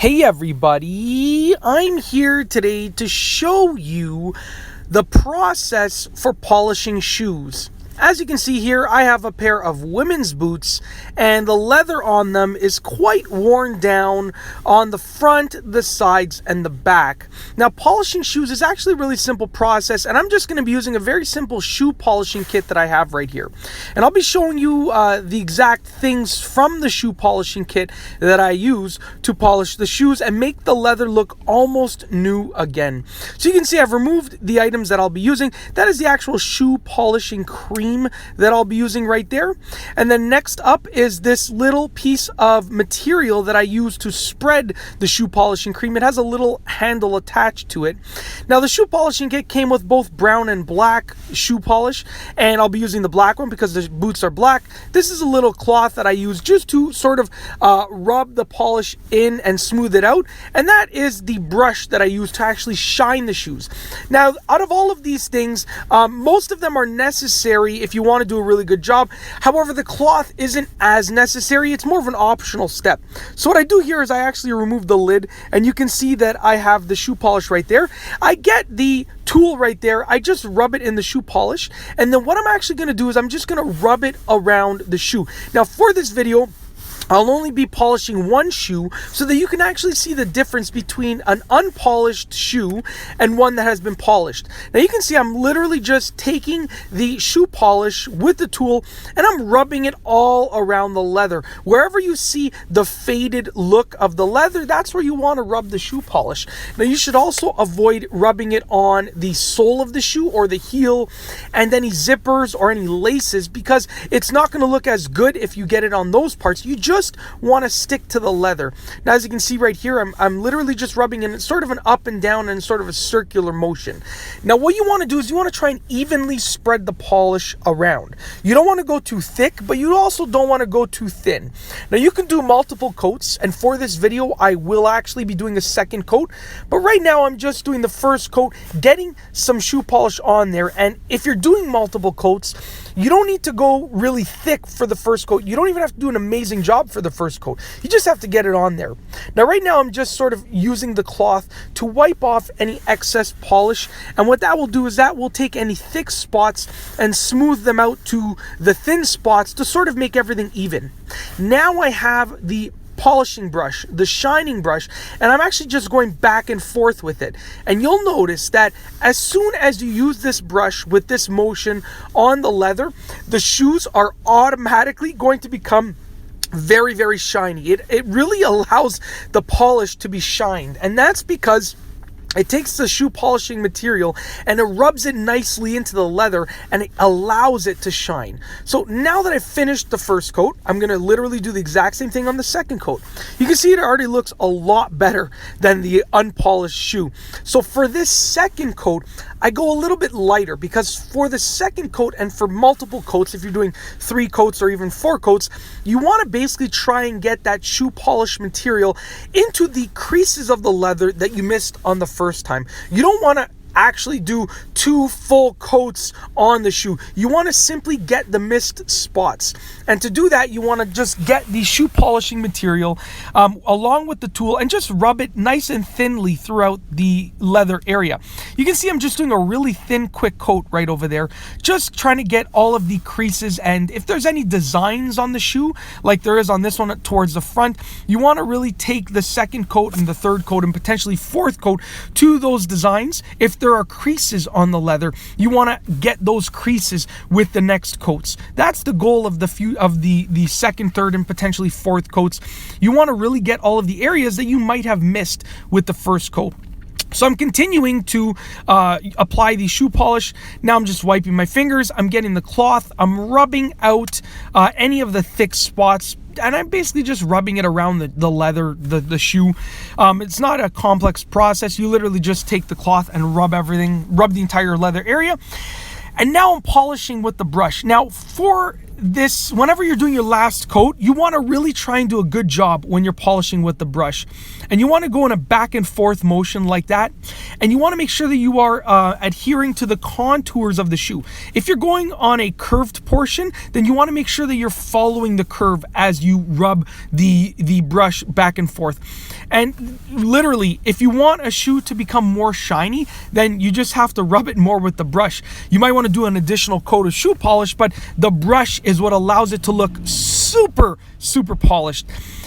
Hey everybody, I'm here today to show you the process for polishing shoes. As you can see here, I have a pair of women's boots and the leather on them is quite worn down on the front, the sides, and the back. Now, polishing shoes is actually a really simple process, and I'm just going to be using a very simple shoe polishing kit that I have right here. And I'll be showing you the exact things from the shoe polishing kit that I use to polish the shoes and make the leather look almost new again. So you can see I've removed the items that I'll be using. That is the actual shoe polishing cream that I'll be using right there. And then next up is this little piece of material that I use to spread the shoe polishing cream. It has a little handle attached to it. Now, the shoe polishing kit came with both brown and black shoe polish, and I'll be using the black one because the boots are black. This is a little cloth that I use just to sort of rub the polish in and smooth it out. And that is the brush that I use to actually shine the shoes. Now, out of all of these things, most of them are necessary if you want to do a really good job. However, the cloth isn't as necessary. It's more of an optional step. So what I do here is I actually remove the lid, and you can see that I have the shoe polish right there. I get the tool right there. I just rub it in the shoe polish, and then what I'm actually going to do is I'm just going to rub it around the shoe. Now, for this video, I'll only be polishing one shoe so that you can actually see the difference between an unpolished shoe and one that has been polished. Now you can see I'm literally just taking the shoe polish with the tool and I'm rubbing it all around the leather. Wherever you see the faded look of the leather, that's where you want to rub the shoe polish. Now you should also avoid rubbing it on the sole of the shoe or the heel and any zippers or any laces, because it's not going to look as good if you get it on those parts. You just want to stick to the leather. Now, as you can see right here, I'm literally just rubbing in sort of an up and down and sort of a circular motion. Now, what you want to do is you want to try and evenly spread the polish around. You don't want to go too thick, but you also don't want to go too thin. Now, you can do multiple coats, and for this video, I will actually be doing a second coat, but right now, I'm just doing the first coat, getting some shoe polish on there. And if you're doing multiple coats, you don't need to go really thick for the first coat. You don't even have to do an amazing job for the first coat. You just have to get it on there. Now, right now, I'm just sort of using the cloth to wipe off any excess polish. And what that will do is that will take any thick spots and smooth them out to the thin spots to sort of make everything even. Now I have the polishing brush, the shining brush, and I'm actually just going back and forth with it. And you'll notice that as soon as you use this brush with this motion on the leather, the shoes are automatically going to become very, very shiny. It really allows the polish to be shined, and that's because it takes the shoe polishing material and it rubs it nicely into the leather and it allows it to shine. So now that I've finished the first coat, I'm going to literally do the exact same thing on the second coat. You can see it already looks a lot better than the unpolished shoe. So for this second coat, I go a little bit lighter, because for the second coat and for multiple coats, if you're doing 3 coats or even 4 coats, you want to basically try and get that shoe polish material into the creases of the leather that you missed on the first time. You don't want to actually do 2 full coats on the shoe. You want to simply get the missed spots. And to do that, you want to just get the shoe polishing material along with the tool and just rub it nice and thinly throughout the leather area. You can see I'm just doing a really thin, quick coat right over there, just trying to get all of the creases. And if there's any designs on the shoe, like there is on this one towards the front, you want to really take the second coat and the third coat and potentially fourth coat to those designs. If there are creases on the leather, you want to get those creases with the next coats. That's the goal of the second, third, and potentially fourth coats. You want to really get all of the areas that you might have missed with the first coat. So I'm continuing to apply the shoe polish. Now I'm just wiping my fingers. I'm getting the cloth. I'm rubbing out any of the thick spots, and I'm basically just rubbing it around the leather, the shoe. It's not a complex process. You literally just take the cloth and rub the entire leather area. And now I'm polishing with the brush. Now, for whenever you're doing your last coat, you want to really try and do a good job when you're polishing with the brush. And you want to go in a back and forth motion like that. And you want to make sure that you are adhering to the contours of the shoe. If you're going on a curved portion, then you want to make sure that you're following the curve as you rub the brush back and forth. And literally, if you want a shoe to become more shiny, then you just have to rub it more with the brush. You might want to do an additional coat of shoe polish, but the brush is what allows it to look super, super polished.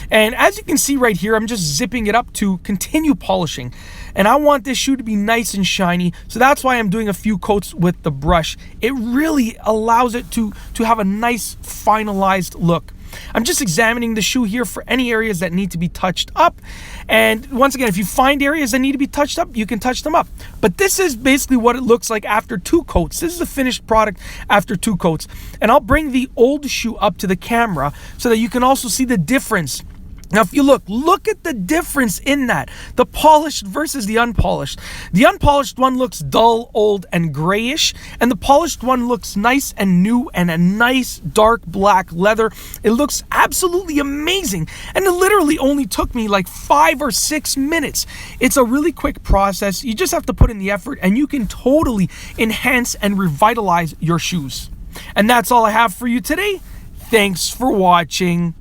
And as you can see right here, I'm just zipping it up to continue polishing. And I want this shoe to be nice and shiny, so that's why I'm doing a few coats with the brush. It really allows it to have a nice finalized look. I'm just examining the shoe here for any areas that need to be touched up. And once again, if you find areas that need to be touched up, you can touch them up. But this is basically what it looks like after 2 coats. This is a finished product after 2 coats. And I'll bring the old shoe up to the camera so that you can also see the difference. Now, if you look at the difference in that, the polished versus the unpolished. The unpolished one looks dull, old, and grayish, and the polished one looks nice and new and a nice dark black leather. It looks absolutely amazing, and it literally only took me like 5 or 6 minutes. It's a really quick process. You just have to put in the effort, and you can totally enhance and revitalize your shoes. And that's all I have for you today. Thanks for watching.